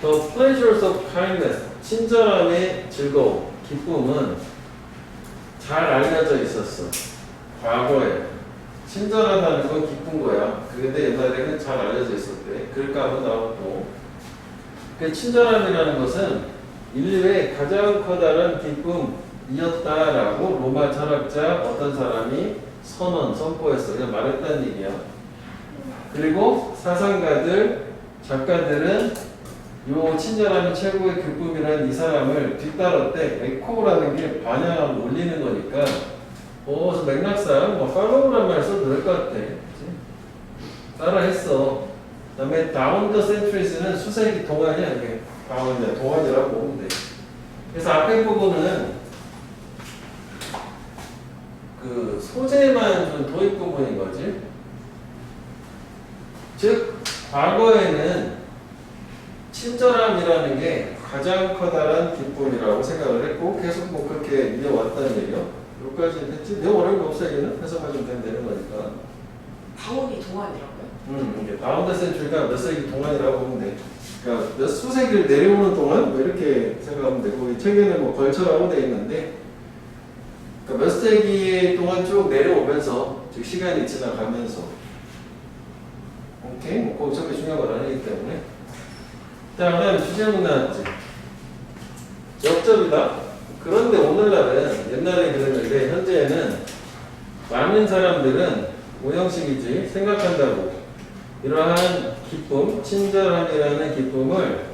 The pleasures of kindness, 친절함의 즐거움, 기쁨은 잘 알려져 있었어. 과거에. 친절하다는 건 기쁜 거야. 그런데 옛날에는 잘 알려져 있었대. 글가 한번 나왔고. 그 친절함이라는 것은 인류의 가장 커다란 기쁨이었다라고 로마 철학자 어떤 사람이 선포했어. 그냥 말했다는 얘기야. 그리고 사상가들, 작가들은 요 친절함이 최고의 기쁨이라는 이 사람을 뒤따랐대. 에코라는 게 반영하고 올리는 거니까 그래서 맥락상 팔로우란 말 써도 될 것 같아. 그치? 따라 했어. 그 다음에 다운 더 센트리스는 수세기 동안이야. 이게 동안이라고 보면 돼. 그래서 앞에 부분은 그 소재만 좀 도입 부분인 거지. 즉 과거에는 친절함이라는 게 가장 커다란 기쁨이라고 생각을 했고 계속 그렇게 이어왔다는 얘기요. 여기까지 됐지? 내가 어려운 거 없어. 얘기는 해석만 좀 되면 되는 거니까. 다운이 동안이라고요? 이게 다운 더 센츄리가 몇 세기 동안이라고 보면 돼. 그러니까 몇 수세기를 내려오는 동안 이렇게 생각하면 되고 이 책에는 걸쳐라고 돼 있는데 그러니까 몇 세기 동안 쭉 내려오면서 즉 시간이 지나가면서 오케이? 꼭 저게 중요한 건 아니기 때문에 자, 그 다음에 주제문 나왔지. 역접이다. 그런데 오늘날은 옛날에 그랬는데 현재는 많은 사람들은 오형식이지 생각한다고 이러한 기쁨, 친절함이라는 기쁨을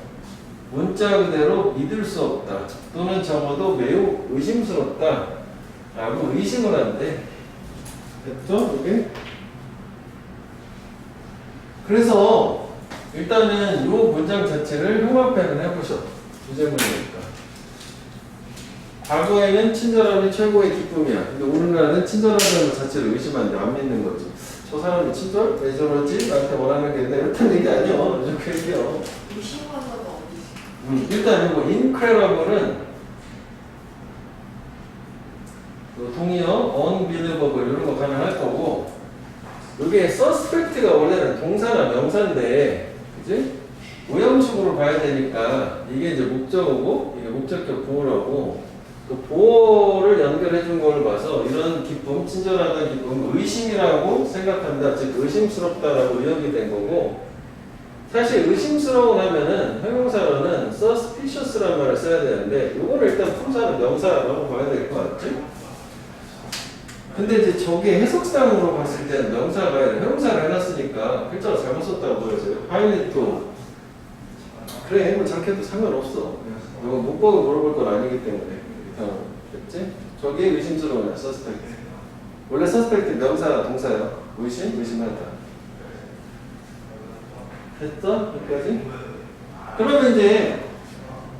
문자 그대로 믿을 수 없다 또는 적어도 매우 의심스럽다 라고 의심을 한대. 됐죠? 이게? 그래서 일단은 이 문장 자체를 흉화표현을 해보셔. 주제문이니까. 과거에는 친절함이 최고의 기쁨이야. 근데 오늘날은 친절하다는 것 자체를 의심하는데 안 믿는 거지. 저 사람이 친절? 왜 저러지? 나한테 원하는 게 있는데 이렇다는 얘기 아니야. 이렇게 얘기해요. 의심하는 건 어디지? 일단 이거 incredible은 동의어 unbelievable 이런 거 가능할 거고 이게 suspect가 원래는 동사나 명사인데 그지? 오형식으로 봐야 되니까 이게 이제 목적어고 이게 목적격 보호라고 그 보호를 연결해 준 걸 봐서 이런 기쁨, 친절하다는 기쁨, 의심이라고 생각한다. 즉 의심스럽다라고 의역이 된 거고 사실 의심스러운 하면은 형용사로는 suspicious란 말을 써야 되는데 이거를 일단 품사는 명사라고 봐야 될 것 같지? 근데 이제 저게 해석상으로 봤을 때는 명사가 아니라 형용사를 해놨으니까 글자가 잘못 썼다고 보여져요. highly to 그래 뭐 저렇게 해도 상관없어. 이거 못 보고 물어볼 건 아니기 때문에 됐지? 저게 의심스러워요. suspect. 원래 suspect 명사 동사야. 의심하다. 됐어? 여기까지? 그러면 이제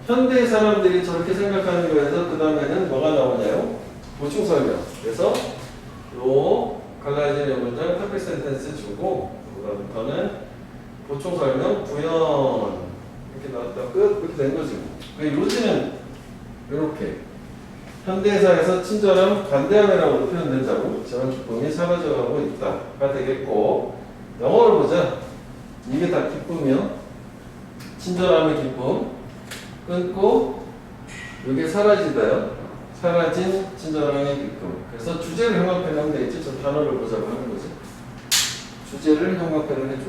현대 사람들이 저렇게 생각하는 거에서 그 다음에는 뭐가 나오냐요? 보충 설명. 그래서 요 갈라진 문장 perfect sentence 주고 그다음부터는 보충 설명 부연 이렇게 나왔다 끝 이렇게 된 거지. 요지는 이렇게 현대사에서 친절함 관대함이라고 표현된다고 저런 기쁨이 사라져가고 있다가 되겠고 영어를 보자. 이게 다 기쁨이요. 친절함의 기쁨 끊고 이게 사라지다요. 사라진 친절함의 기쁨. 그래서 주제를 형용표현하면 되겠지. 저 단어를 보자고 하는 거지. 주제를 형용표현을 해줘.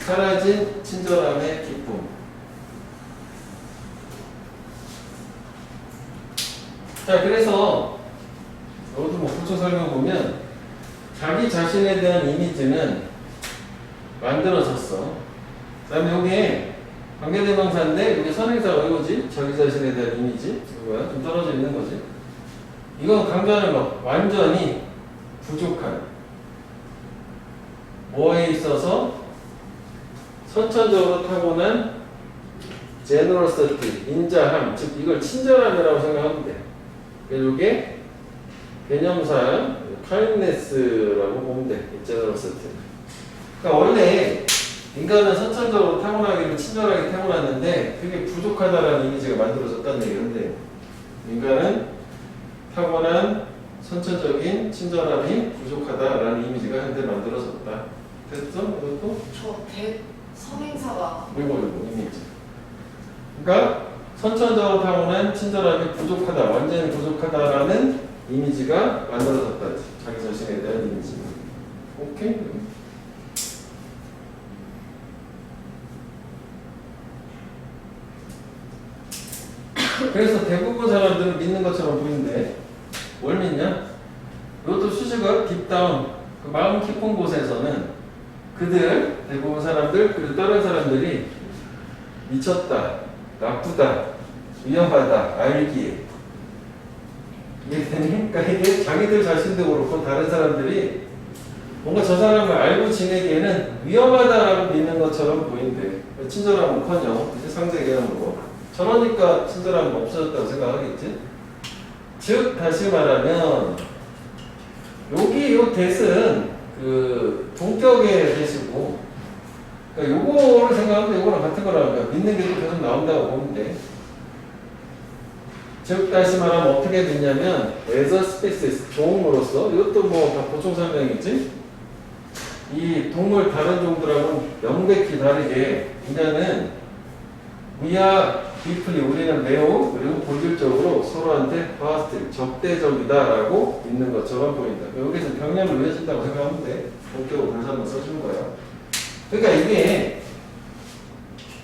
사라진 친절함의 기쁨. 자, 그래서 여기도 뭐 부처 설명 보면 자기 자신에 대한 이미지는 만들어졌어. 그 다음에 여기에 관계대명사인데 여기 선행사가 이거지? 자기 자신에 대한 이미지? 이거야? 좀 떨어져 있는 거지? 이건 강조하는 거 완전히 부족한 뭐에 있어서 선천적으로 타고난 generosity, 인자함, 즉 이걸 친절함이라고 생각하면 돼. 그래서 이게 개념상 kindness라고 보면 돼. generosity. 그러니까 원래 인간은 선천적으로 타고나기를 친절하게 태어났는데 그게 부족하다라는 이미지가 만들어졌다는 얘기인데 인간은 타고난 선천적인 친절함이 부족하다라는 이미지가 현재 만들어졌다. 됐죠? 이것도? 저 선행사가 이거 이미지. 그러니까 선천적으로 타고난 친절함이 부족하다, 완전히 부족하다라는 이미지가 만들어졌다. 자기 자신에 대한 이미지. 오케이? 그래서 대부분 사람들은 믿는 것처럼 보이는데 뭘 믿냐? 이것도 수식어 딥다운 그 마음 깊은 곳에서는 그들 대부분 사람들 그리고 다른 사람들이 미쳤다, 나쁘다, 위험하다, 알기에 이해되니? 그러니까 이게 자기들 자신도 그렇고 다른 사람들이 뭔가 저 사람을 알고 지내기에는 위험하다라고 믿는 것처럼 보인대. 친절함은커녕 이제 상대 개념으로 저러니까 친절함은 없어졌다고 생각하겠지? 즉 다시 말하면 여기 요 대은 그 동격의 대시고 그러니까 요거를 생각하면 요거랑 같은 거라면 믿는 게 계속 나온다고 보면 돼. 즉 다시 말하면 어떻게 됐냐면 as a species 종으로서 이것도 뭐 다 보충 설명이지. 이 동물 다른 종들하고는 명백히 다르게 인간은 we 우리는 매우 그리고 본질적으로 서로한테 hostile 적대적이다라고 있는 것처럼 보인다. 여기서 병렬을 외워진다고 생각하면 돼. 본격으로 그래서 한번 써주는 거야. 그러니까 이게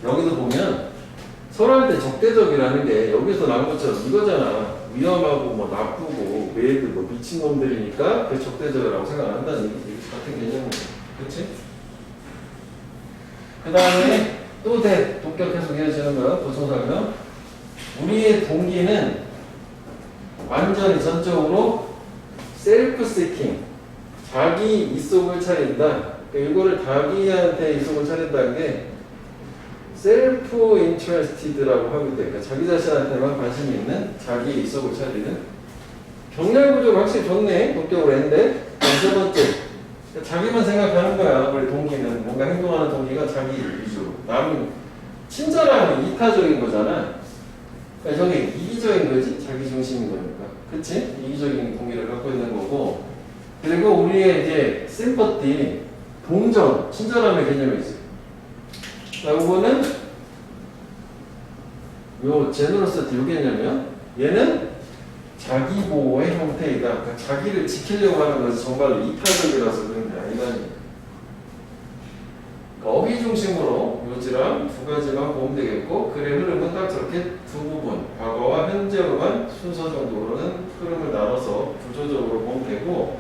여기도 보면 서로한테 적대적이라는 게 여기서 나온 것처럼 이거잖아. 위험하고 뭐 나쁘고 매드 뭐 미친놈들이니까 그 적대적이라고 생각 안 한다는 얘기지. 같은 개념이지. 그치? 그 다음에 또 독격 계속 이어지는 거야. 보충 설명. 우리의 동기는 완전히 전적으로 셀프 시킹 자기 이속을 차린다. 그러니까 이거를 자기한테 이속을 차린다는 게 셀프 인트레스티드라고 하면 돼. 그러니까 자기 자신한테만 관심이 있는 자기 이속을 차리는. 병렬 구조가 확실히 좋네. 독격으로 했는데 세 번째 자기만 생각하는 거야. 우리 동기는 뭔가 행동하는 동기가 자기 위주로. 남은 친절함은 이타적인 거잖아. 그러니까 저게 이기적인 거지. 자기 중심인 거니까. 그치? 이기적인 동기를 갖고 있는 거고. 그리고 우리의 이제 심퍼티, 동정, 친절함의 개념이지. 자, 이거는 요 제너러스티 요 개념이야. 얘는 자기 보호의 형태이다. 그러니까 자기를 지키려고 하는 것이 정말로 이타적이라서 그런 게 아니라니. 그러니까 어휘 중심으로 요지랑 두 가지만 보면 되겠고, 글의 흐름은 딱 저렇게 두 부분, 과거와 현재로만 순서 정도로는 흐름을 나눠서 구조적으로 보면 되고,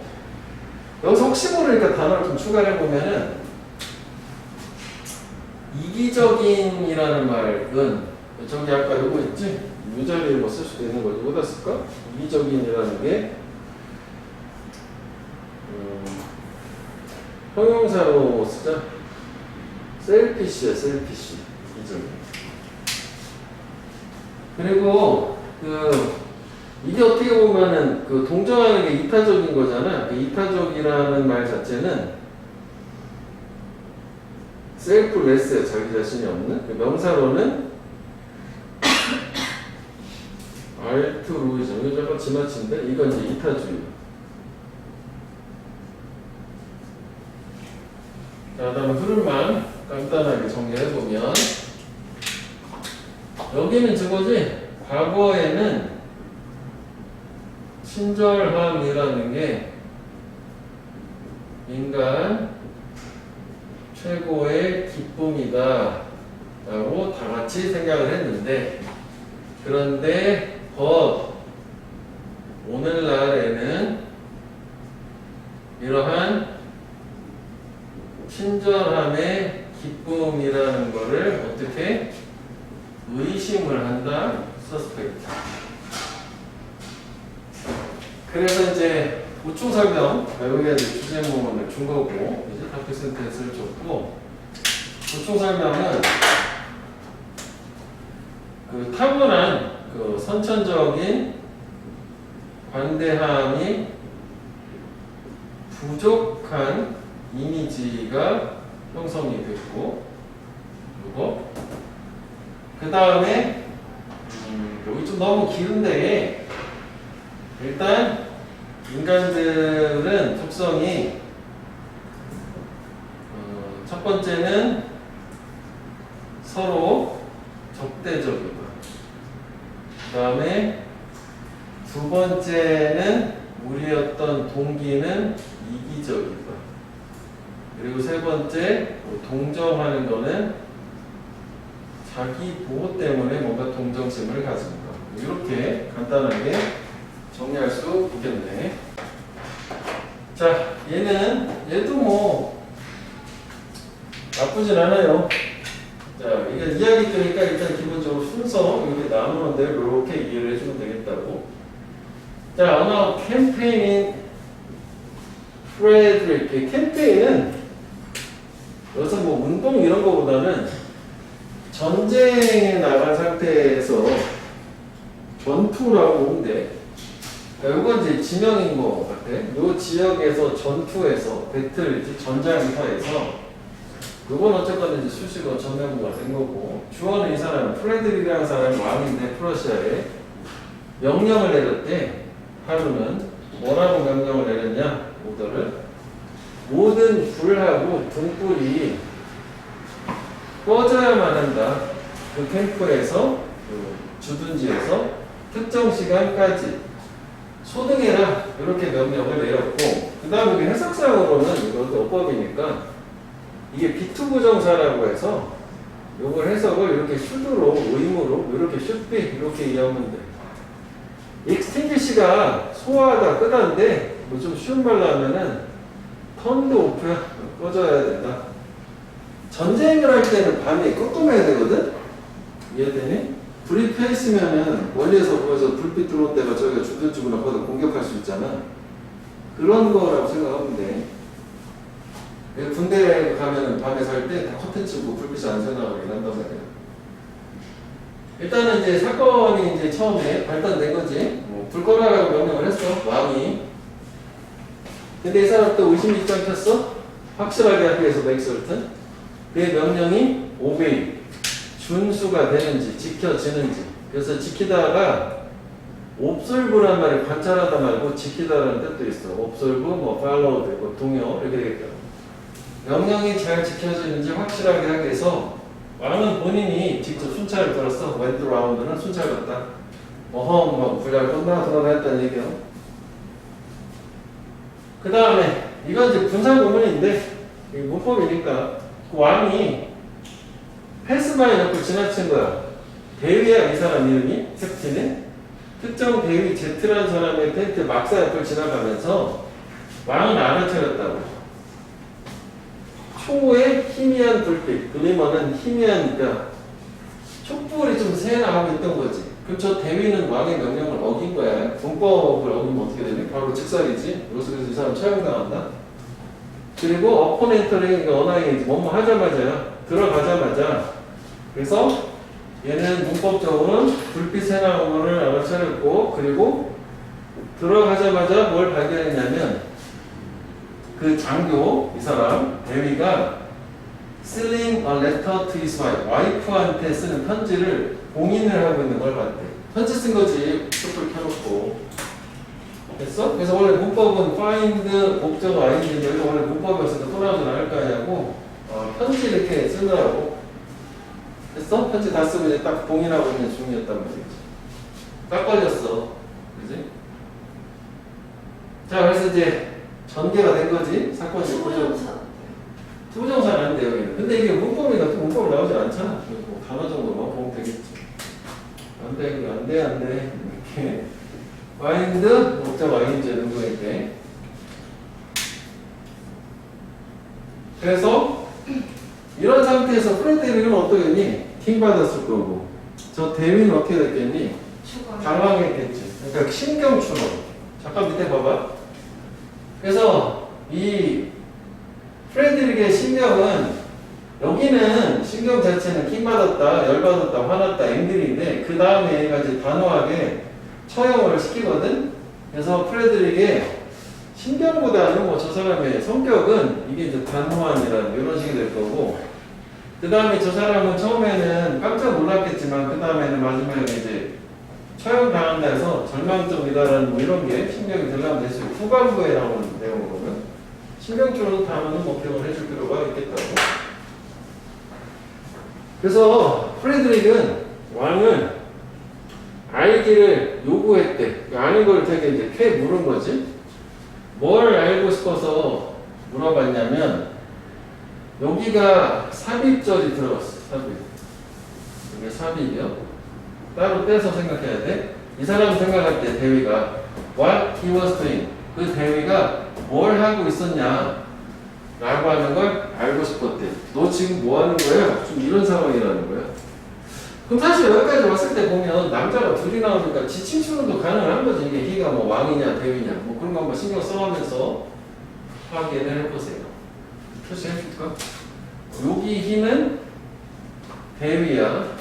여기서 혹시 모르니까 단어를 좀 추가해 보면은 이기적인이라는 말은 저기 아까 요거 있지? 이 자리에 뭐 쓸 수도 있는 거지. 어디다 쓸까? 이기적인이라는 게 형용사로 쓰자. 셀피시야, 셀피시. 이기적인. 그리고 이게 어떻게 보면은 동정하는 게 이타적인 거잖아. 그 이타적이라는 말 자체는 셀프레스야. 자기 자신이 없는. 그 명사로는 알트루이즘. 이거 잠깐 지나친데? 이건 이제 이타주의. 자, 다음 흐름만 간단하게 정리해보면, 여기는 저거지? 과거에는 친절함이라는 게 인간 최고의 기쁨이다 라고 다 같이 생각을 했는데, 그런데 오늘날에는 이러한 친절함의 기쁨이라는 거를 어떻게 의심을 한다? 서스펙트. 그래서 이제 보충 설명, 여기가 이제 주제문을 준 거고, 이제 다큐 센텐스를 줬고, 보충 설명은 타고난 선천적인 관대함이 부족한 이미지가 형성이 됐고, 그리고 그 다음에 여기 좀 너무 길은데 일단 인간들은 특성이 첫 번째는 서로 적대적이고, 그 다음에 두 번째는 우리 어떤 동기는 이기적이고, 그리고 세 번째 동정하는 거는 자기 보호 때문에 뭔가 동정심을 가진 거. 이렇게 간단하게 정리할 수 있겠네. 자, 얘도 뭐 나쁘진 않아요. 자, 이게 이야기거니까 일단 기본적으로 순서 이렇게 나누는 대로 이렇게 이해를 해주면 되겠다고. 자, 언어 캠페인 프레드릭. 캠페인은 여기서 뭐 운동 이런 거보다는 전쟁에 나간 상태에서 전투라고 보면 돼. 그러니까 이건 이제 지명인 것 같아. 이 지역에서 전투에서 배틀이지 전장터에서 그건 어쨌건 이제 수식어 전면부가 된 거고, 주어는 이 사람 프레드릭이라는 사람이 왕인데 프러시아에 명령을 내렸대. 하루는 뭐라고 명령을 내렸냐? 오더를 모든 불하고 등불이 꺼져야만 한다. 그 캠프에서 그 주둔지에서 특정 시간까지 소등해라. 이렇게 명령을 내렸고, 그 다음에 해석상으로는 이것도 어법이니까 이게 비투부정사라고 해서 요걸 해석을 이렇게 슈드로 의무로 이렇게 슈비 이렇게 이해하면 돼. extinguish가 소화하다 끄다인데 뭐 좀 쉬운 말로 하면은 턴드 오프야. 꺼져야 된다. 전쟁을 할 때는 밤에 끄끄매야 되거든? 이해되니? 불이 펴 있으면은 멀리에서 보여서 불빛 들어올 때가 저희가 주둔지구나 거기다 공격할 수 있잖아. 그런 거라고 생각하면 돼. 군대 가면은 밤에 살 때 다 커튼 치고 불빛이 안 새나가게 한단 말이야. 일단은 이제 사건이 이제 처음에 발단된 거지. 불 꺼라라고 명령을 했어, 왕이. 근데 이 사람 또 의심입장 켰어? 확실하게 하기 위해서 make certain. 그의 명령이 obey, 준수가 되는지, 지켜지는지. 그래서 지키다가 observe란 말이 관찰하다 말고 지키다라는 뜻도 있어. observe, 뭐 follow 되고 동요 이렇게 되겠다. 명령이 잘 지켜지는지 확실하게 하기 위해서 왕은 본인이 직접 순찰을 들었어. went round는 순찰 갔다. 뭐 불잘 껐나 돌아다녔다는 얘기야. 그 다음에 이건 이제 분사 구문인데 문법이니까 그 왕이 패스바이 옆을 지나친 거야. 대위야 이 사람 이름이 캡틴은 특정 대위 제트라는 사람의 텐트 막사 옆을 지나가면서 왕은 알아차렸다고. 초의 희미한 불빛, 글리머는 희미한 그러니까 촛불이 좀 새나 하고 있던 거지. 그럼 저 대위는 왕의 명령을 어긴 거야. 군법을 어기면 어떻게 되니? 바로 즉살이지. 그래서 이 사람 처형당한다. 그리고 어포넨터링, 언어행위지. 뭐뭐 하자마자 들어가자마자. 그래서 얘는 문법적으로는 불빛 새나온 거를 알아차렸고, 그리고 들어가자마자 뭘 발견했냐면 그 장교, 이 사람, 대위가 selling a letter to his wife, 와이프한테 쓰는 편지를 봉인을 하고 있는 걸 봤대. 편지 쓴 거지, 촛불 켜놓고. 됐어? 그래서 원래 문법은 find, 목적어 아닌데 여기 원래 문법이었으니까 또 나오지 않을 거 아니냐고 편지 이렇게 쓰느라고. 됐어? 편지 다 쓰고 이제 딱 봉인하고 있는 중이었단 말이지. 딱 걸렸어. 그지? 자, 그래서 이제 전개가 된 거지. 사건이 투부정사는 아닌데 여기는. 근데 이게 문법이다. 또 문법이 나오지 않잖아. 뭐 단어 정도만 보면 되겠지. 안 돼. 이렇게. find, 목적 ing 능동인데. 그래서 이런 상태에서 프레드릭은 어떠겠니? 킹 받았을 거고. 저 대위는 어떻게 됐겠니? 당황했겠지. 그러니까 신경추노. 잠깐 밑에 봐봐. 그래서 이 프레드릭의 신경은 여기는 신경 자체는 킹받았다, 열받았다, 화났다, 앵들인데 그 다음에 얘가 이제 단호하게 처형을 시키거든. 그래서 프레드릭의 신경보다는 뭐 저 사람의 성격은 이게 이제 단호한이라는 이런 식이 될 거고, 그 다음에 저 사람은 처음에는 깜짝 놀랐겠지만 그 다음에는 마지막에 이제 처형당한다 해서 절망적이다라는 뭐 이런 게 신경이 들라면 될수 있고, 후반부에 나오는 내용으로는 신경적으로 단어는 뭐 기억을 해줄 필요가 있겠다고. 그래서 프레드릭은 왕은 알기를 요구했대. 아는 걸 되게 이제 캐 물은 거지. 뭘 알고 싶어서 물어봤냐면 여기가 삽입절이 들어갔어. 삽입. 이게 삽입이요. 따로 떼서 생각해야 돼. 이 사람 생각할 때 대위가 what he was doing. 그 대위가 뭘 하고 있었냐 라고 하는 걸 알고 싶었대. 너 지금 뭐 하는 거야? 좀 이런 상황이라는 거야. 그럼 사실 여기까지 왔을 때 보면 남자가 둘이 나오니까 지칭 추론도 가능한 거지. 이게 희가 뭐 왕이냐 대위냐 뭐 그런 거 한번 신경 써가면서 확인을 해보세요. 표시해줄까? 여기 희는 대위야.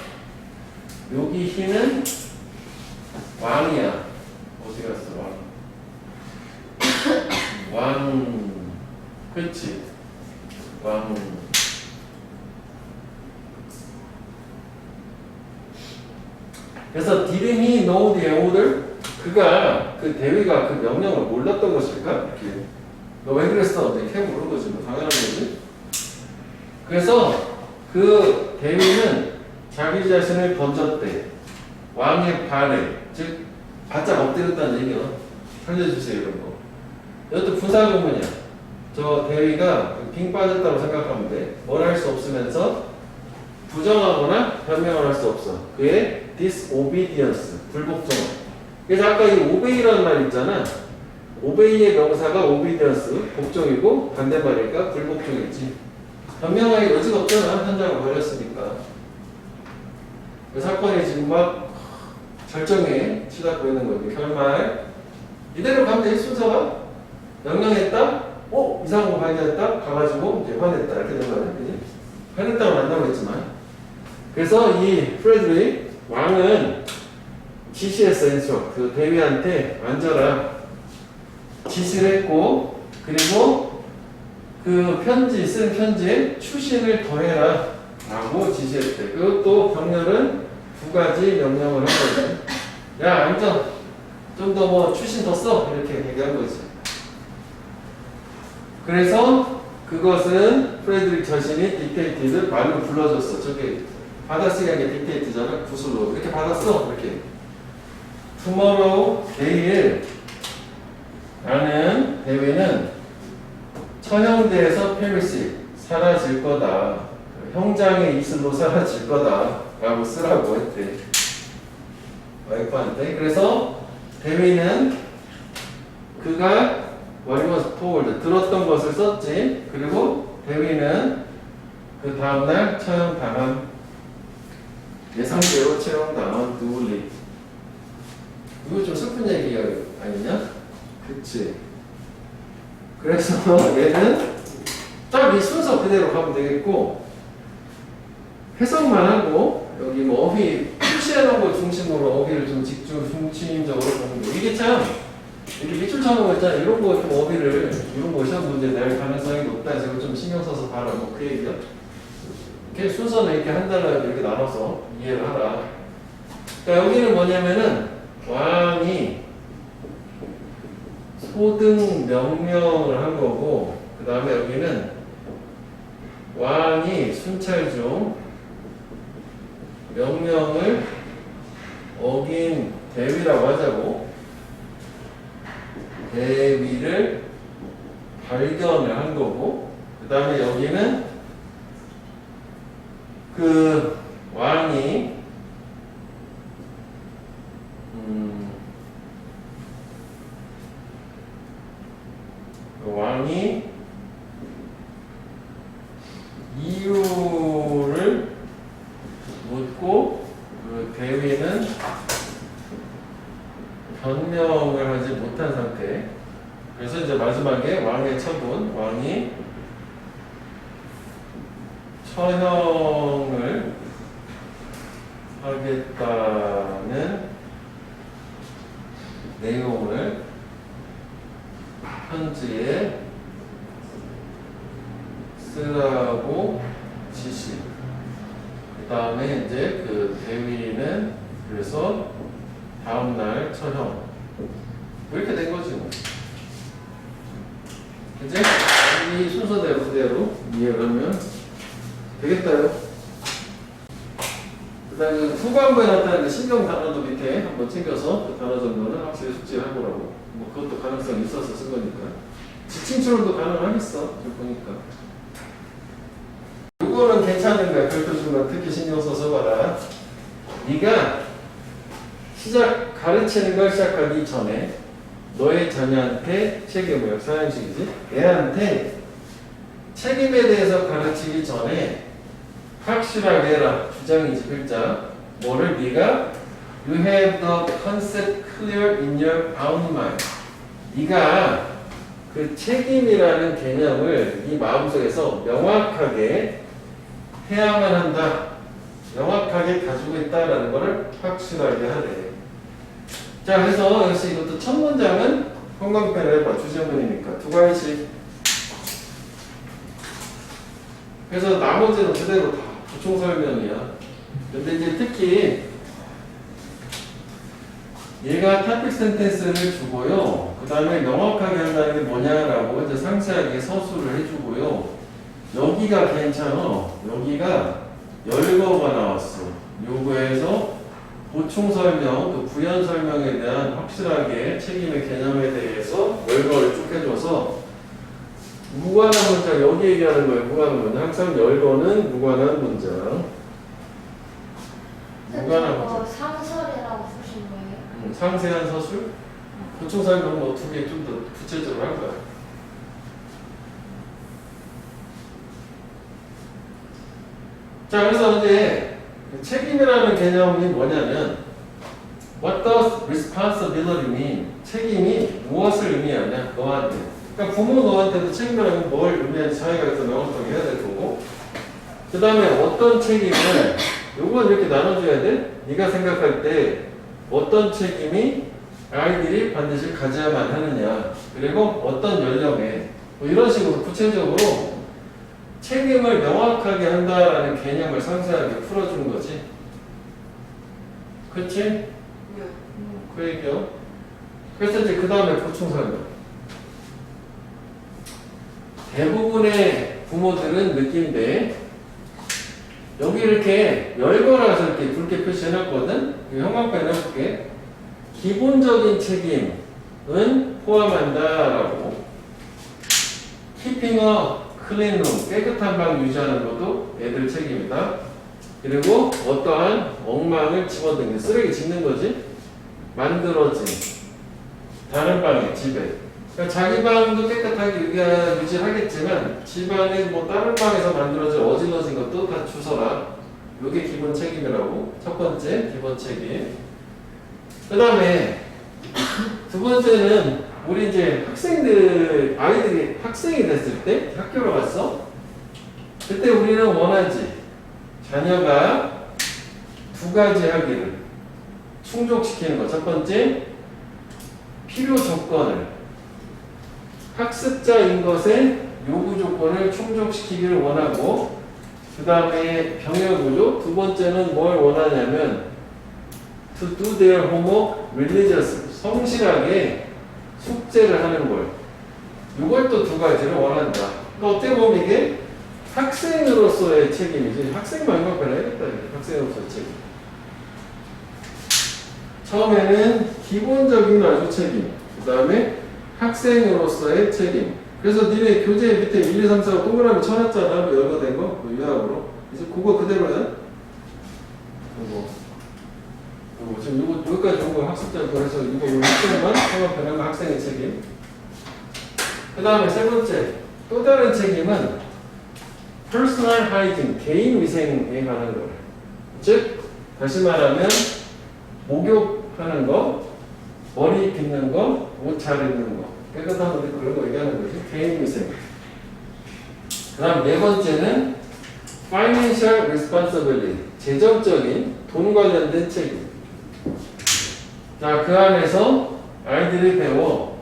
여기 희는 왕이야. 어디 갔어 왕? 왕. 그렇지. 왕. 그래서 didn't he know the order? 그가 그 대위가 그 명령을 몰랐던 것일까? 이렇게. 너 왜 그랬어? 이렇게 물은 거지. 뭐 당연한 거지. 그래서 그 대위는 자기 자신을 던졌대. 왕의 발에. 즉 바짝 엎드렸다는 얘기야. 살려주세요 이런 거. 이것도 부사구문이야. 저 대위가 빙 빠졌다고 생각하면 돼. 뭘 할 수 없으면서 부정하거나 변명을 할 수 없어. 그의 disobedience, 불복종. 그래서 아까 이 obey라는 말 있잖아. obey의 명사가 obedience, 복종이고 반대말이니까 불복종이지. 변명할 여지가 없잖아. 현장을 벌였으니까. 그 사건이 지금 막 절정에 치닫고 있는 거지. 결말 이대로 가면 돼. 순서가 명령했다. 이상한 거 발견했다. 가가지고 이제 화냈다. 이렇게 된 거야. 그지? 화냈다고 안 나오겠지만. 그래서 이 프레드릭 왕은 지시했어. 인수업. 그 대위한테 앉아라. 지시를 했고, 그리고 그 편지, 쓴 편지에 추신을 더해라. 라고 지시했대. 그것도 병렬은 두 가지 명령을 한 거지. 야, 앉아. 좀 더 뭐 추신 더 써. 이렇게 얘기한 거지. 그래서 그것은 프레드릭 자신이 딕테이트를 말로 불러줬어. 저게 받아쓰기 한 게 딕테이트잖아. 구슬로. 이렇게 받았어. 이렇게. tomorrow, 내일 라는 대위는 처형대에서 페리시 사라질 거다. 형장의 이슬로 사라질 거다. 라고 쓰라고 했대. 와이프한테. 그래서 대위는 그가 what he was told, 들었던 것을 썼지. 그리고 대위는 그 다음날 처형당한, 예상대로 처형당한 누울리. 이거 좀 슬픈 얘기 아니냐? 그치. 그래서 얘는 딱 이 순서 그대로 가면 되겠고, 해석만 하고 여기 뭐 어휘 표시해놓은 거 중심으로 어휘를 좀 중심적으로 보는 거. 이게 참 이렇게 밑줄 쳐놓은 거 있잖아. 이런 거 좀 어휘를 이런 거 시험 문제 낼 가능성이 높다. 이거 좀 신경 써서 봐라. 뭐 그 얘기야. 이렇게 순서는 이렇게 한 달러 이렇게 나눠서 이해를 하라. 그러니까 여기는 뭐냐면은 왕이 소등 명령을 한 거고, 그 다음에 여기는 왕이 순찰 중 명령을 어긴 대위라고 하자고. 대위를 발견을 한 거고, 그 다음에 여기는 그 왕이 이유를 묻고, 그 대위는 변명을 하지 못한 상태. 그래서 이제 마지막에 왕의 처분, 왕이 처형을 하겠다는 내용을 편지에 쓰라고 지시. 그 다음에 이제 그 대위는 그래서 다음날 처형. 이렇게 된 거지 뭐. 이제 이 순서대로 그대로 이해를 하면 되겠다요. 그다음에 후반부에 나타나는 그 신경 단어도 밑에 한번 챙겨서 그 단어 정도는 확실히 숙지를 해보라고. 뭐 그것도 가능성이 있어서 쓴 거니까. 지침처럼도 가능하겠어. 이렇게 보니까. 이거는 괜찮은 거야. 별표 중간 특히 신경 써서 봐라. 네가 가르치는 걸 시작하기 전에 너의 자녀한테 책임을, 사양식이지? 애한테 책임에 대해서 가르치기 전에 확실하게 해라. 주장이지, 글자. 뭐를 네가 You have the concept clear in your own mind. 네가 그 책임이라는 개념을 네 마음속에서 명확하게 해야만 한다. 명확하게 가지고 있다라는 것을 확실하게 하래. 자, 그래서 역시 이것도 첫 문장은 형광펜을 해봐. 주제문이니까 두 가지씩. 그래서 나머지는 그대로 다 부총 설명이야. 근데 이제 특히 얘가 토픽 센텐스를 주고요. 그 다음에 명확하게 한다는 게 뭐냐라고 이제 상세하게 서술을 해주고요. 여기가 괜찮아. 여기가 열거가 나왔어. 요거에서 보충 설명, 그 부연 설명에 대한 확실하게 책임의 개념에 대해서 열거를 쭉 해줘서 무관한 문장, 여기 얘기하는 거예요. 무관한 문장. 항상 열거는 무관한 문장. 무관한 문장. 상설이라고 쓰신 거예요? 상세한 서술? 보충 설명은 어떻게 좀 더 구체적으로 할 거야. 자, 그래서 이제 책임이라는 개념이 뭐냐면 What does responsibility mean? 책임이 무엇을 의미하냐? 너한테. 그러니까 부모 너한테도 책임이라는 뭘 의미하는지 자기가 그래서 명확하게 해야 될 거고, 그 다음에 어떤 책임을, 요건 이렇게 나눠줘야 돼. 네가 생각할 때 어떤 책임이 아이들이 반드시 가져야만 하느냐, 그리고 어떤 연령에, 뭐 이런 식으로 구체적으로 책임을 명확하게 한다라는 개념을 상세하게 풀어준 거지. 그치? 네. 그 얘기요. 그래서 이제 그 다음에 보충 설명. 대부분의 부모들은 느낀데, 여기 이렇게 열거라서 이렇게 굵게 표시해놨거든? 형광펜 해볼게. 기본적인 책임은 포함한다라고. Keeping a clean room, 깨끗한 방 유지하는 것도 애들 책임이다. 그리고 어떠한 엉망을 집어넣는 게 쓰레기 짓는 거지. 만들어진 다른 방에, 집에. 그러니까 자기 방도 깨끗하게 유지하겠지만 집안에 뭐 다른 방에서 만들어진 어질러진 것도 다 주워라. 이게 기본 책임이라고. 첫 번째 기본 책임. 그 다음에 두 번째는 우리 이제 아이들이 학생이 됐을 때 학교로 갔어. 그때 우리는 원하지. 자녀가 두 가지 하기를 충족시키는 것. 첫 번째, 필요 조건을, 학습자인 것의 요구 조건을 충족시키기를 원하고, 그 다음에 병역 구조. 두 번째는 뭘 원하냐면 to do their homework religiously, 성실하게 숙제를 하는 걸. 이걸 또 두 가지를 원한다. 그러니까 어떻게 보면 이게 학생으로서의 책임이지. 학생만 이걸 해야겠다. 학생으로서의 책임. 처음에는 기본적인 아주 책임. 그 다음에 학생으로서의 책임. 그래서 니네 교재 밑에 1, 2, 3, 4 동그라미 쳐놨잖아. 열거된 거. 유학으로. 이제 그거 그대로야. 지금 여기까지 온 거 학습자 거에서 이거 학생만 통합 거 학생의 책임. 그 다음에 세 번째, 또 다른 책임은 personal hygiene, 개인 위생에 관한 거. 즉, 다시 말하면 목욕하는 거, 머리 빗는 거, 옷 잘 입는 거, 깨끗한 옷 입고 그런 거 얘기하는 거지. 개인 위생. 그 다음 네 번째는 financial responsibility, 재정적인 돈 관련된 책임. 자, 그 안에서 아이들이 배워.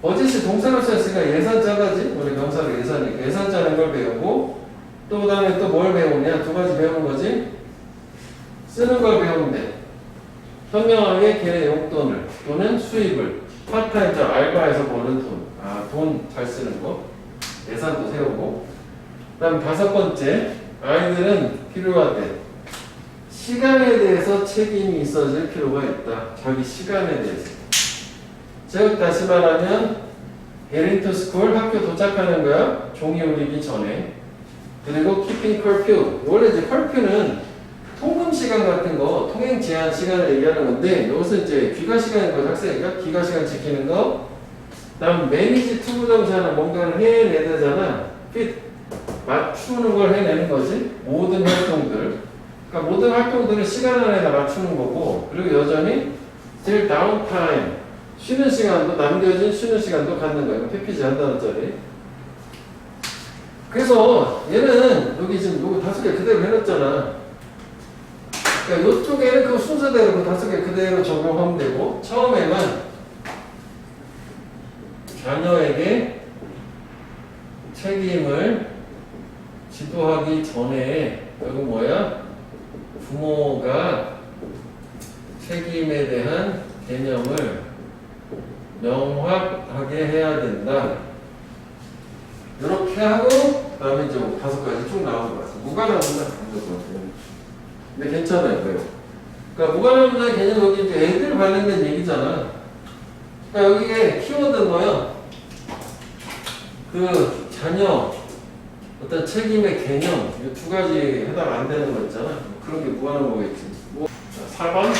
버짓이 동사로 쓰였으니까 예산자가지. 우리 명사로 예산이니까 예산 짜는 걸 배우고, 또 그 다음에 또 뭘 배우냐? 두 가지 배우는 거지. 쓰는 걸 배우면 돼. 현명하게 걔네 용돈을 또는 수입을 파트타임 알바에서 버는 돈. 돈 잘 쓰는 거. 예산도 세우고. 그 다음 다섯 번째, 아이들은 필요하대. 시간에 대해서 책임이 있어질 필요가 있다. 자기 시간에 대해서. 즉 다시 말하면 getting to school 학교 도착하는 거야. 종이 울리기 전에. 그리고 keeping curfew. 원래 이제 curfew는 통금 시간 같은 거, 통행 제한 시간을 얘기하는 건데 여기서 이제 귀가 시간인 거 학생이니까 귀가 시간 지키는 거. 다음 manage 투부정사는 뭔가를 해내야 되잖아. fit 맞추는 걸 해내는 거지. 모든 활동들. 그러니까 모든 활동들을 시간 안에다 맞추는 거고, 그리고 여전히 still downtime 쉬는 시간도 남겨진 쉬는 시간도 갖는 거예요. PPG 한 단어짜리. 그래서 얘는 여기 지금 요거 5개 그대로 해놨잖아. 그러니까 이쪽에는 그 순서대로 그 5개 그대로 적용하면 되고, 처음에만 자녀에게 책임을 지도하기 전에 여기 뭐야? 부모가 책임에 대한 개념을 명확하게 해야 된다. 이렇게 하고 그다음에 이제 5가지 쭉 나오는 거 같아요. 무관함문화 근데 괜찮아요. 그래요. 그러니까 무관함문화 개념 여기 이제 애들 관련된 얘기잖아. 그러니까 여기에 키워드는 뭐야? 그 자녀 어떤 책임의 개념 이 2가지 해당 안 되는 거 있잖아. 그런 게 무관함문화겠지. 뭐 4번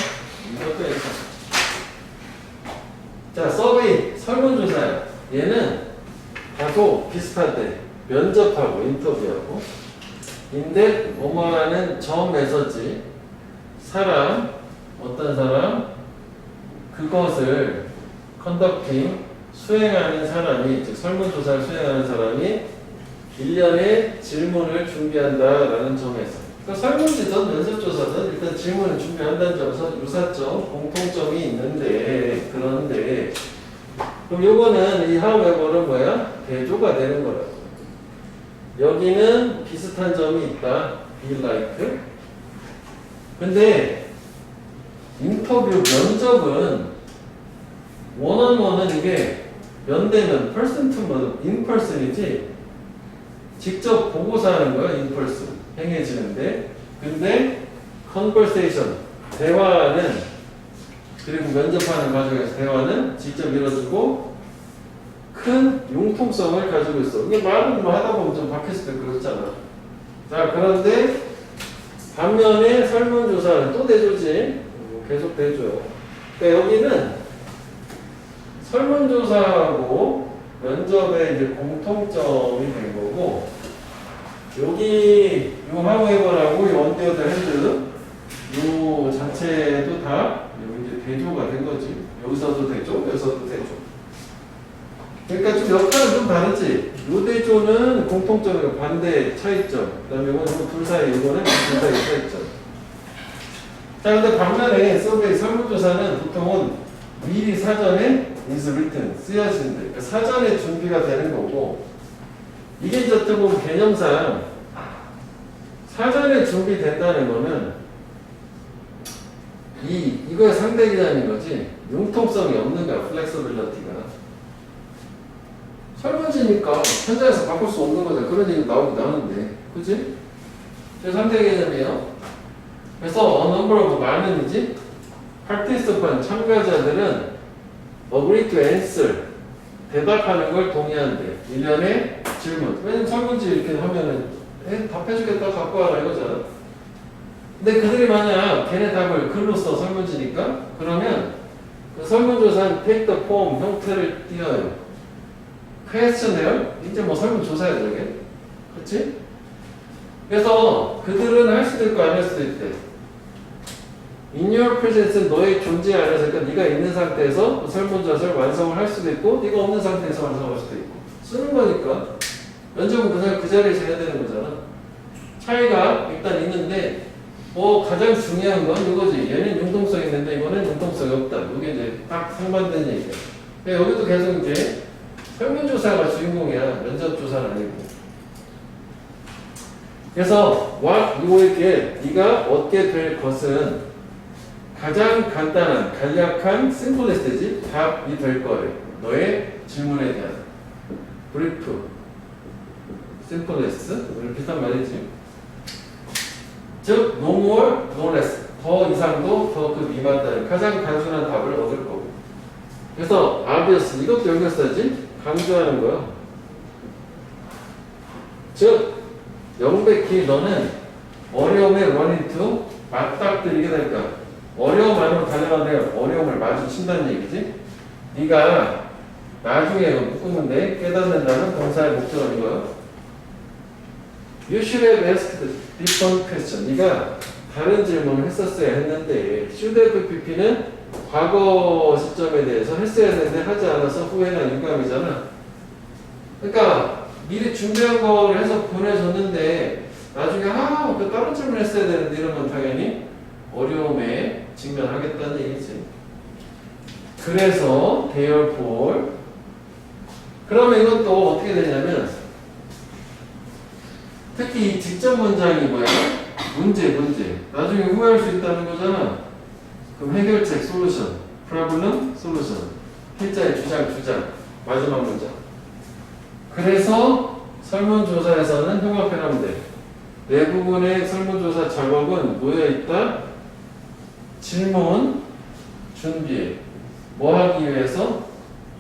이것도 있어. 자, 서베이, 설문조사야. 얘는 다소 비슷한데 면접하고 인터뷰하고 인데 뭐뭐하는 점에서지 사람, 어떤 사람 그것을 컨덕팅 수행하는 사람이 즉 설문조사를 수행하는 사람이 1년에 질문을 준비한다라는 점에서 그러니까 설문지든 면접조사든 일단 질문을 준비한다는 점에서 유사점, 공통점이 있는데 그런데 그럼 요거는 이 however는 뭐야? 대조가 되는 거라고. 여기는 비슷한 점이 있다. be like. 근데 인터뷰 면접은 원어원은 이게 면대면 person to in person이지 직접 보고서 하는 거야. in person. 행해지는데 근데 conversation 대화는 그리고 면접하는 과정에서 대화는 직접 이뤄지고 큰 융통성을 가지고 있어. 이게 말은 뭐 하다 보면 좀 바뀌었을 때 그렇잖아. 자 그런데 반면에 설문조사는 또 대조지. 계속 대조요. 그러니까 여기는 설문조사하고 면접의 이제 공통점이 된 거고 여기 요 하우에버라고 이 원데어드 핸드 요 자체도 다 여기 이제 대조가 된 거지. 여기서도 대조, 여기서도 대조. 그러니까 좀 역할은 좀 다르지. 요 대조는 공통점이고 반대 차이점. 그다음에 이거는 둘 사이, 이거는 둘 사이 차이점. 자, 근데 반면에 서베이 설문조사는 보통은 미리 사전에 is written 쓰여진대. 그러니까 사전에 준비가 되는 거고. 이게 이제 어떻게 보면 개념상 사전에 준비된다는 거는 이거의 상대 개념인 거지 융통성이 없는 거야. 플렉서빌리티가 설문지니까 현장에서 바꿀 수 없는 거잖아. 그런 얘기 나오기도 하는데 그치? 제 상대 개념이에요. 그래서 number 많은이지 participant 참가자들은 agree to answer 대답하는 걸 동의한대. 1년에 질문. 왜냐면 설문지 이렇게 하면은 답해주겠다 갖고 와라 이거잖아. 근데 그들이 만약 걔네 답을 글로 써 설문지니까 그러면 그 설문조사는 take the form 형태를 띄어요. questionnaire 이제 뭐 설문조사야 저게. 그치? 그래서 그들은 할 수도 있고 안 할 수도 있대. In your presence 너의 존재 안에서 그러니까 네가 있는 상태에서 설문조사를 완성을 할 수도 있고 네가 없는 상태에서 완성할 수도 있고 쓰는 거니까 면접은 그 자리에서 해야 되는 거잖아. 차이가 일단 있는데 가장 중요한 건 이거지. 얘는 융통성이 있는데 이거는 융통성이 없다. 이게 이제 딱 상반된 얘기야. 그러니까 여기도 계속 이제 설문조사가 주인공이야. 면접조사는 아니고. 그래서 what you will get 네가 얻게 될 것은 가장 간단한 간략한 심플리스트지 답이 될 거래. 너의 질문에 대한 브리프 심플리스트 오늘 비슷한 말이지. 즉 no more, no less. 더 이상도 더 그 미만다는 가장 단순한 답을 얻을 거고. 그래서 obvious 이것도 여기서 써야지. 강조하는 거야. 즉 명백히 너는 어려움에 run into 맞닥뜨리게 될까. 어려움 안으로 달려가는데 어려움을 마주친다는 얘기지. 네가 나중에 묶으면 깨닫는다는 동사의 목적인 거야. You should have asked different question. 네가 다른 질문을 했었어야 했는데 should have pp는 과거 시점에 대해서 했어야 되는데 하지 않아서 후회나 유감이잖아. 그러니까 미리 준비한 거를 해서 보내줬는데 나중에 그 다른 질문 했어야 되는데 이러면 당연히 어려움에 직면하겠다는 얘기지. 그래서 therefore 그러면 이것도 어떻게 되냐면 특히 이 직접 문장이 뭐야? 문제. 나중에 후회할 수 있다는 거잖아. 그럼 해결책, 솔루션, problem, 솔루션. 필자의 주장. 마지막 문장. 그래서 설문조사에서는 흉악해하면 돼. 대부분의 설문조사 작업은 놓여있다. 질문, 준비해. 뭐 하기 위해서?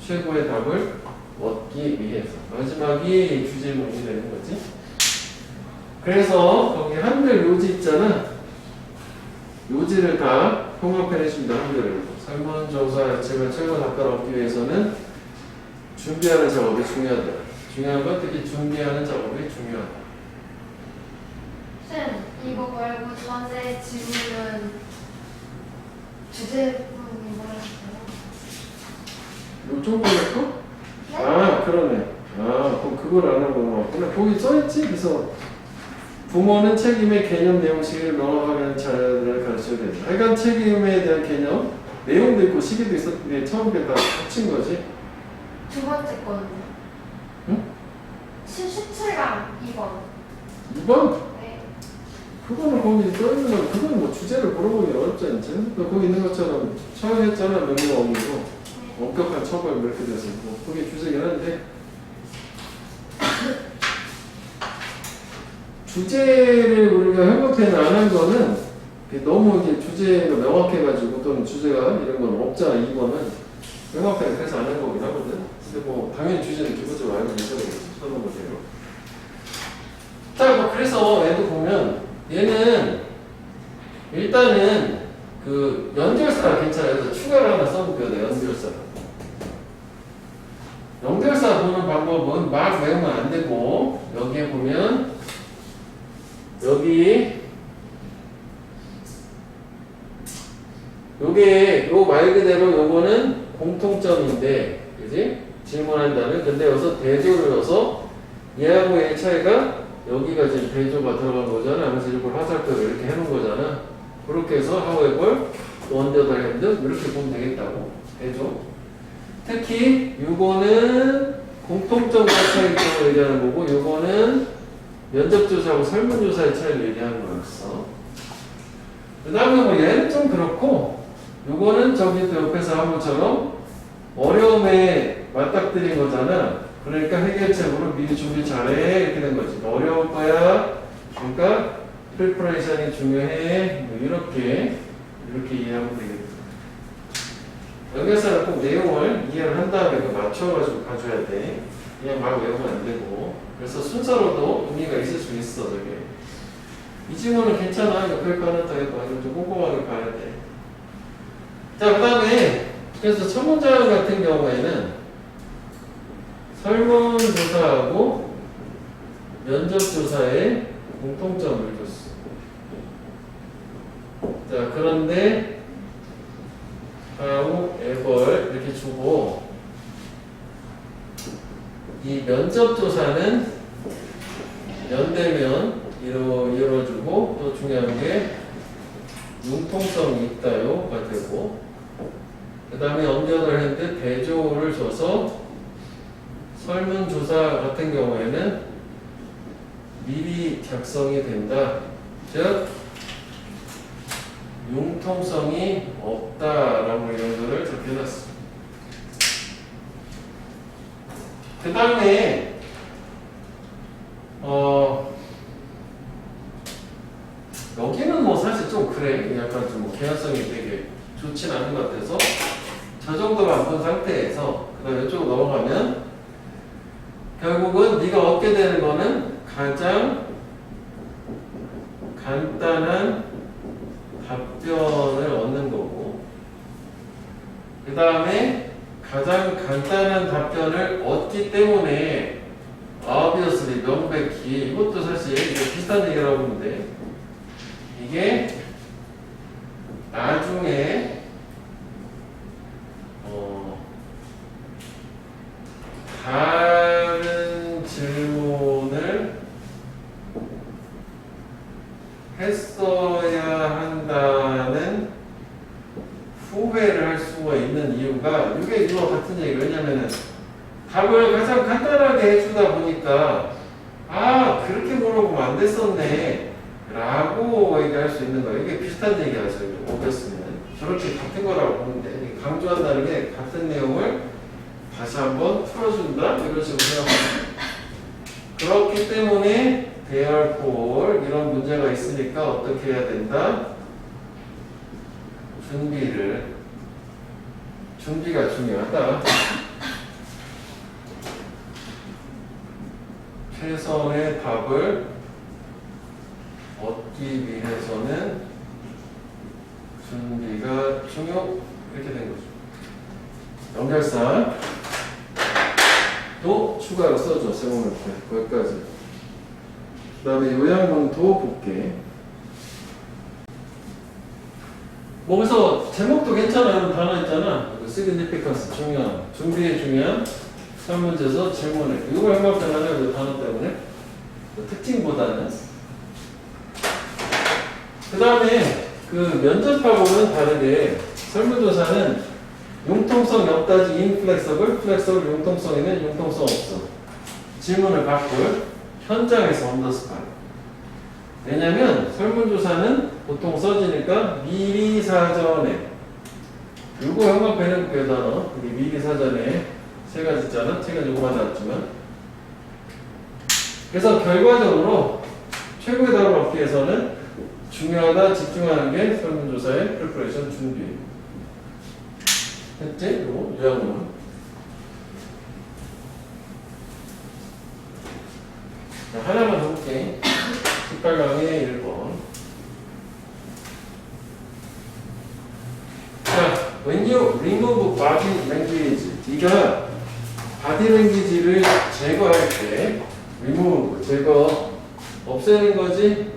최고의 답을 얻기 위해서. 마지막이 주제문이 되는 거지. 그래서 거기 한글 요지 있잖아. 요지를 다 통합해내줍니다. 한글을. 설문조사 야책을 최고 답변을 얻기 위해서는 준비하는 작업이 중요하다. 중요한 건 특히 준비하는 작업이 중요하다. 쌤, 이거 말고 두 번째 질문은 주제문이 뭐였어요? 이거 조금 할까? 네? 아, 그러네. 그럼 그걸 안 하고 넘어갔구나. 거기 써있지? 그래서 부모는 책임의 개념 내용식을 명확하게 자녀들을 가르쳐야 된다. 하여간 책임에 대한 개념, 내용도 있고 시기도 있었는데 처음에 다 합친 거지. 두 번째 거는요? 응? 17강 2번. 2번? 네. 그거는 거기 써있는 건, 그건 뭐 주제를 물어보기 어렵지 않지? 거기 있는 것처럼 처형했잖아, 명령 없는 엄격한 처벌 뭐 이렇게 돼서. 뭐 그게 주제긴 한데. 주제를 우리가 협업회는 안 한 거는 너무 이게 주제가 명확해가지고 또는 주제가 이런 건 없잖아. 2번은 명확하게 그래서 안 한 거긴 하거든. 근데 뭐 당연히 주제는 기본적으로 알고 있어야 되겠지. 써놓은 거대로. 자, 뭐 그래서 얘도 보면 얘는 일단은 그 연결사가 괜찮아요. 그래서 추가를 하나 써볼게요. 내 연결사. 연결사 보는 방법은 막 외우면 안 되고 여기에 보면 여기 요게 요 말 그대로 요거는 공통점인데 그지? 질문한다는. 근데 여기서 대조를 넣어서 얘하고 얘의 차이가 여기가 지금 대조가 들어간 거잖아. 그래서 이걸 화살표를 이렇게 해놓은 거잖아. 그렇게 해서 however, on the other hand 이렇게 보면 되겠다고. 대조. 특히 요거는 공통점과 차이점을 얘기하는 거고 요거는 면접조사하고 설문조사의 차이를 얘기하는 거였어. 그 다음에 뭐 얘는 좀 그렇고 요거는 저기 또 옆에서 한 것처럼 어려움에 맞닥뜨린 거잖아. 그러니까 해결책으로 미리 준비 잘해 이렇게 된 거지. 어려울 거야. 그러니까 프리퍼레이션이 중요해. 뭐 이렇게 이해하면 되겠다. 연결사는 꼭 내용을 이해를 한 다음에 그 맞춰가지고 가져야 돼. 그냥 막 외우면 안 되고. 그래서 순서로도 의미가 있을 수 있어, 저게. 이 질문은 괜찮아. 옆에 거는 더 해봐. 이거 좀 꼼꼼하게 봐야 돼. 자, 그 다음에, 그래서 첫 문장 같은 경우에는 설문조사하고 면접조사의 공통점을 줬어. 자, 그런데, ever 이렇게 주고, 이 면접조사는 연대면 이뤄주고 또 중요한 게 융통성이 있다요가 되고 그 다음에 언더를 했는데 대조를 줘서 설문조사 같은 경우에는 미리 작성이 된다. 즉 융통성이 없다라고 이런 거를 적혀놨어. 그 다음에 여기는 좀 그래. 약간 좀 개연성이 되게 좋진 않은 것 같아서 저 정도만 본 상태에서 그 다음에 이쪽으로 넘어가면 결국은 네가 얻게 되는 거는 가장 간단한 답변을 얻는 거고 그 다음에 가장 간단한 답변을 얻기 때문에 obviously 명백히 이것도 사실 이게 비슷한 얘기라고 보는데 이게 나중에 다른 질문을 했어야 한다는 후회를 할 수가 있는 이유가 이게 이거 같은 얘기 왜냐면은 답을 가장 간단하게 해주다 보니까 아 그렇게 물어보면 안 됐었네 라고 얘기할 수 있는 거예요. 이게 비슷한 얘기하죠. 오겠으면 저렇게 같은 거라고 보는데 강조한다는 게 같은 내용을 다시 한번 풀어준다 이런 식으로 생각합니다. 그렇기 때문에 대열폴 이런 문제가 있으니까 어떻게 해야 된다? 준비가 중요하다. 최선의 답을 얻기 위해서는 준비가 중요 이렇게 된 거죠. 연결사 또 추가로 써줘. 세모멘트 거기까지. 그 다음에 요양문도 볼게. 뭐 그래서 제목도 괜찮아. 이런 단어 있잖아. significance 중요한 준비에 중요한 설문지에서 질문을 이걸 해먹잖아요. 이 단어 때문에 특징보다는 그 다음에 그 면접하고는 다르게 설문조사는 융통성 없다지 inflexible, flexible 융통성 있는 융통성 없어. 질문을 바꿀 현장에서 언더스판. 왜냐면 설문조사는 보통 써지니까 미리 사전에 요거 형광펜은 그 단어 우리 미리 사전에 세 가지 있잖아. 책은 요거만 나왔지만 그래서 결과적으로 최고의 답을 얻기 위해서는 중요하다 집중하는 게 설문조사의 프리퍼레이션 준비. 했지? 요거 요약문. 하나만 해볼게. 18강의 1번. 자, when you remove body language, 네가 body language를 제거할 때, remove, 제거, 없애는 거지,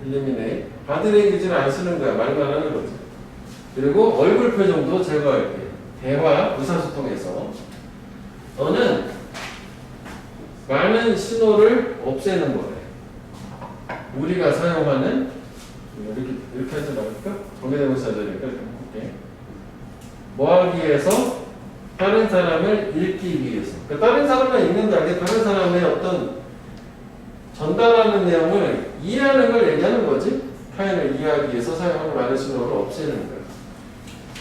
eliminate. body language를 안 쓰는 거야. 말만 하는 거지. 그리고 얼굴 표정도 제거할 때, 대화, 의사소통에서 너는 많은 신호를 없애는 거래. 우리가 사용하는 이렇게 하지 말까? 정해대명사 되니까 좀 볼게. 뭐 하기 위해서? 다른 사람을 읽기 위해서. 그러니까 다른 사람만 읽는다. 다른 사람의 어떤 전달하는 내용을 이해하는 걸 얘기하는 거지. 타인을 이해하기 위해서 사용하는 많은 신호를 없애는 거야.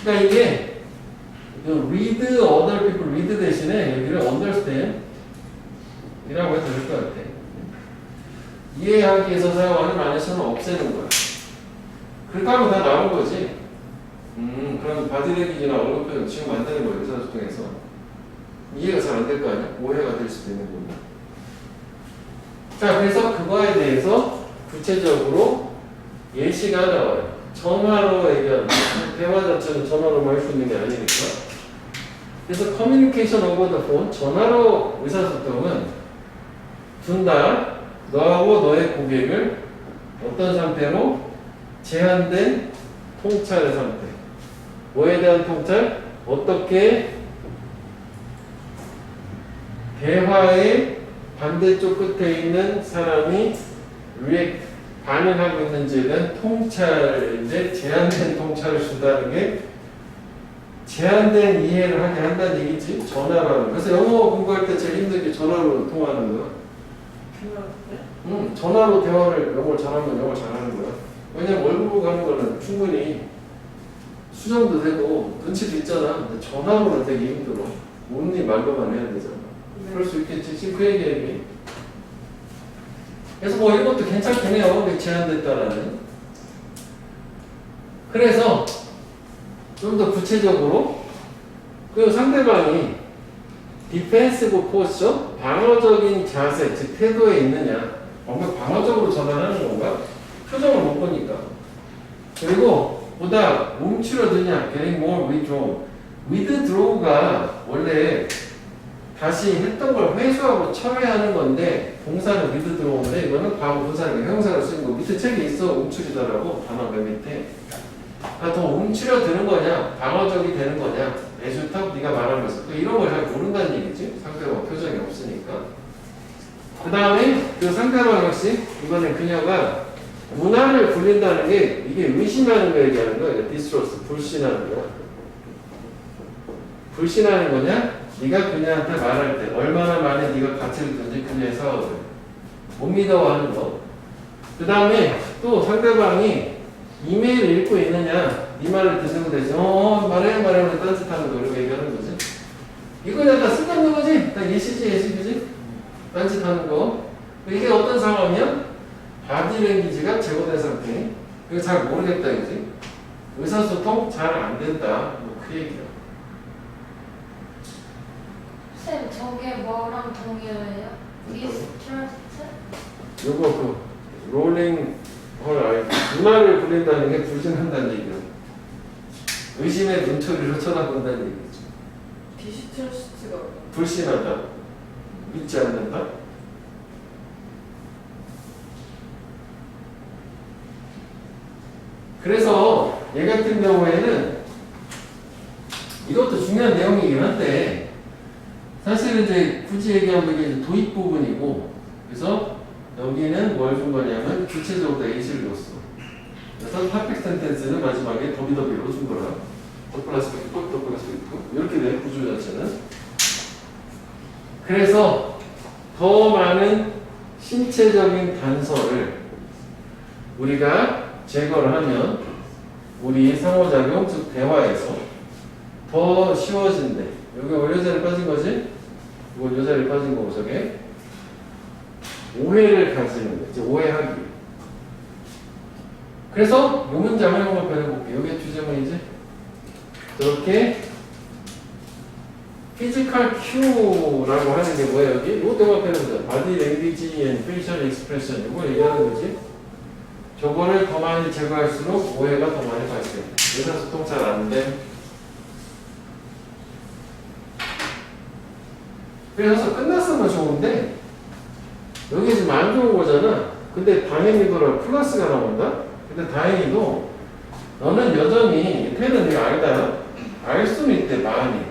그러니까 이게 read other people read 대신에 여기를 understand 이라고 해도 될 것 같아. 이해하기 위해서 사용하는 많은 신호를 없애는 거야. 그렇게 하면 다 나온 거지. 그럼 바디랭귀지나 얼굴 표정 지금 만드는 거예요. 의사소통에서. 이해가 잘 안 될 거 아니야? 오해가 될 수도 있는 거고. 자, 그래서 그거에 대해서 구체적으로 예시가 나와요. 전화로 얘기하는 대화 자체는 전화로만 할 수 있는 게 아니니까. 그래서 커뮤니케이션 오버 더 폰, 전화로 의사소통은 둔다. 너하고 너의 고객을 어떤 상태로? 제한된 통찰의 상태. 뭐에 대한 통찰? 어떻게 대화의 반대쪽 끝에 있는 사람이 반응하고 있는지에 대한 통찰인데 제한된 통찰을 준다는 게 제한된 이해를 하게 한다는 얘기지. 전화로. 그래서 영어 공부할 때 제일 힘든 게 전화로 통화하는 거야. 전화로 대화를 영어를 잘하면 영어를 잘하는 거야. 왜냐면 얼굴 보고 하는 거는 충분히 수정도 되고 눈치도 있잖아. 근데 전화로는 되게 힘들어. 온리 말로만 해야 되잖아. 그럴 수 있겠지. 지금 그 얘기. 그래서 뭐 이것도 괜찮긴 해요. 제한됐다라는. 그래서 좀 더 구체적으로 그 상대방이 디펜시브 포스처 방어적인 자세 즉 태도에 있느냐 정말 방어적으로 전환하는 건가? 표정을 못 보니까. 그리고 보다 움츠러드냐 getting more withdrawn. withdraw가 원래 다시 했던 걸 회수하고 철회하는 건데 동사는 withdraw인데 이거는 과거 분사니까 형용사로 쓰는 거. 밑에 책에 있어. 움츠리다라고 단어 맨 밑에. 아, 더 움츠려드는 거냐 방어적이 되는 거냐 애주탑 네가 말한 것을 또 이런 걸 잘 모른다는 얘기지. 상대방 표정이 없으니까. 그 다음에 그 상대방 역시 이번에 그녀가 문화를 굴린다는 게 이게 의심하는 거 얘기하는 거야. 디스트러스 불신하는 거야. 불신하는 거냐? 네가 그녀한테 말할 때 얼마나 많이 네가 가치를 든지 그녀의 사업을 못 믿어하는 거. 그 다음에 또 상대방이 이메일을 읽고 있느냐 네 말을 듣는 거 되지. 말해 딴짓하는 거 이렇게 얘기하는 거지. 이거 내가 쓸데없는 거지. 딱 예시지. 딴짓하는 거. 이게 어떤 상황이야? 바디랭귀지가 제거된 상태. 이거 잘 모르겠다 이지. 의사소통 잘 안 된다. 뭐 그 얘기야. 쌤, 저게 뭐랑 동일해요? 미스트러스트? 요거 그 롤링 헐 아이 문화를 굴린다는 게 불신한다는 얘기야. 의심의 눈초리로 쳐다본다는 얘기죠. 디스트러스트가 불신한다. 믿지 않는다. 그래서 얘 같은 경우에는 이것도 중요한 내용이긴 한데 사실은 이제 굳이 얘기하면 이게 도입 부분이고 그래서 여기는 뭘 준 거냐면 구체적으로 예시를 줬어. 그래서 퍼펙트 센텐스는 마지막에 더비더비로 준 거라. 더플러스 있고 더플러스 있고 이렇게 돼 구조 자체는. 그래서 더 많은 신체적인 단서를 우리가 제거를 하면 우리 상호작용 즉 대화에서 더 쉬워진대. 여기 요 자리에 빠진 거지? 이거 요 자리에 빠진 거고 저게 오해를 가지는 거 이제 오해하기. 그래서 요 문장을 한번 배워볼게요. 이게 주제문이지. 저렇게 피지컬 큐라고 하는 게 뭐야 여기? 이것도 한번 배워보자. 바디 랭귀지 앤 페이셜 익스프레션 이거 얘기하는 거지. 저거를 더 많이 제거할수록 오해가 더 많이 발생. 의사소통 잘 안 돼. 그래서 끝났으면 좋은데 여기 지금 안 좋은 거잖아. 근데 다행히도 플러스가 나온다. 근데 다행히도 너는 여전히 펜은 네가 알다. 알 수는 있대 많이.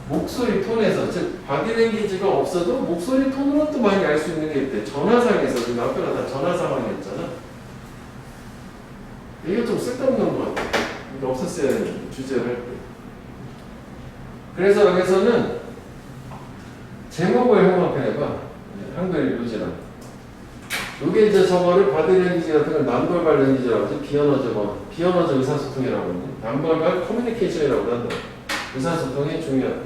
목소리 톤에서 즉 바디랭귀지가 없어도 목소리 톤으로 또 많이 알 수 있는 게 있대. 전화상에서 지금 앞에가 다 전화 상황이었잖아. 이게 좀 쓸데없는 것 같아. 이게 없었어야 되는 주제를 할 때. 그래서 여기서는 제목을 형합해봐. 한글 유지랑. 요게 이제 저거를 바디랭귀지 같은 걸 남벌발 랭귀지라고 하지. 비언어적 의사소통이라고 하는데 남벌발 커뮤니케이션이라고 한다. 의사소통이 중요하다.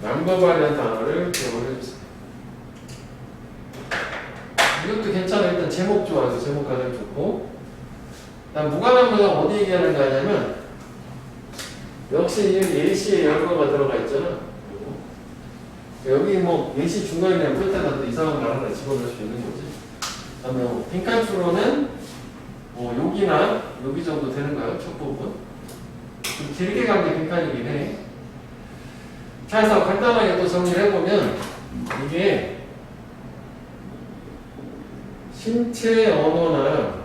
남벌발이라는 단어를 기억을 해주세요. 이것도 괜찮아. 일단 제목 좋아서 제목 가장 좋고. 난 무관한 문장 어디 얘기하는 거 하냐면 역시 예시에 열거가 들어가 있잖아. 여기 뭐 예시 중간에 끝에다 또 이상한 말 하나 집어넣을 수 있는 거지. 그다음에 빈칸수로는 뭐 여기나 여기 정도 되는 거야. 첫 부분. 좀 길게 간 게 빈칸이긴 해. 자, 그래서 간단하게 또 정리를 해보면 이게 신체 언어나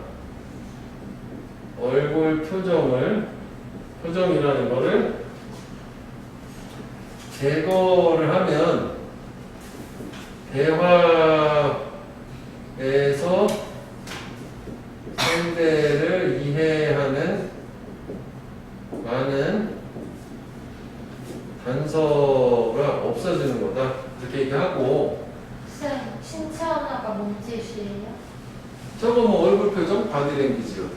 얼굴 표정이라는 거를 제거를 하면 대화에서 상대를 이해하는 많은 단서가 없어지는 거다. 이렇게 얘기하고. 쌤, 신체 언어가 뭔 뜻이에요? 저거 뭐 얼굴 표정, 바디랭귀지 같은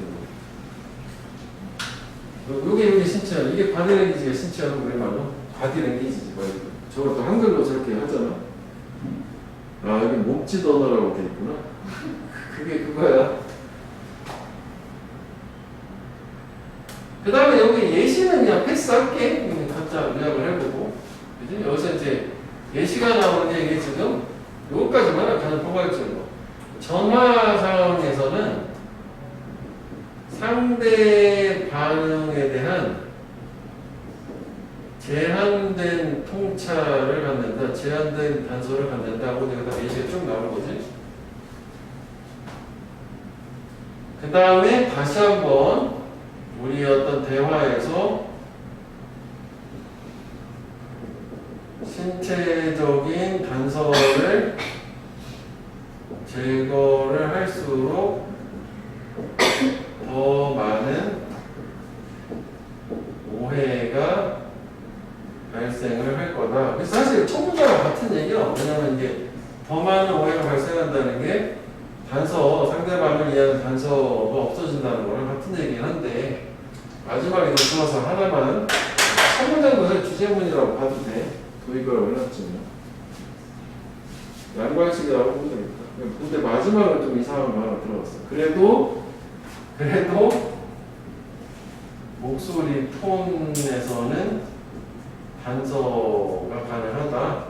거. 요게 신체, 이게 바디랭귀지가 신체하고 우리말로 바디랭귀지지. 저것도 한글로 저렇게 하잖아. 아, 여기 목짓 언어라고 돼 있구나. 그게 그거야. 그 다음에 여기 예시는 그냥 패스할게. 그냥 각자 요약을 해보고. 그지? 여기서 이제 예시가 나오는 얘기 지금 요거까지만 가장 포괄적으로. 전화 상황에서는 상대 반응에 대한 제한된 통찰을 갖는다. 제한된 단서를 갖는다고 내가 다 예시가 쭉 나온 거지. 그 다음에 다시 한번 우리 어떤 대화에서 신체적인 단서를 제거를 할수록 더 많은 오해가 발생을 할 거다. 그래서 사실 첫 문제랑 같은 얘기야. 왜냐면 이게 더 많은 오해가 발생한다는 게 단서, 상대방을 이해하는 단서가 없어진다는 거랑 같은 얘기긴 한데 마지막에 더 좋아서 하나만 첫 문장도 사실 주제문이라고 봐도 돼. 도입을 올렸지만 양관식이라고 보면 되겠다. 근데 마지막은 좀 이상한 거 하나 들어갔어. 그래도 목소리 톤에서는 단서가 가능하다.